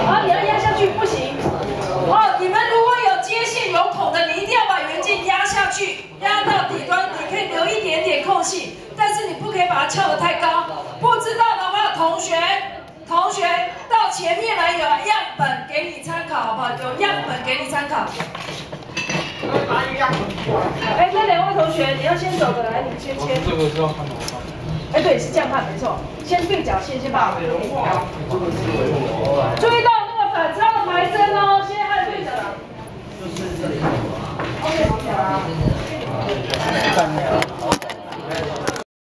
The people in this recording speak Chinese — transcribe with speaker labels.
Speaker 1: 好，你要压下去不行。哦，你们如果有接线有孔的，你一定要把元件压下去，压到底端，你可以留一点点空隙，但是你不可以把它翘得太高。不知道的话，同学到前面来，有样本给你参考，好不好？有样本给你参考。哎，那两位同学，你要先走的，来，你们先签。
Speaker 2: 这个是要看吗？
Speaker 1: 哎，对，是这样看，没错。先对角线，先把它对好。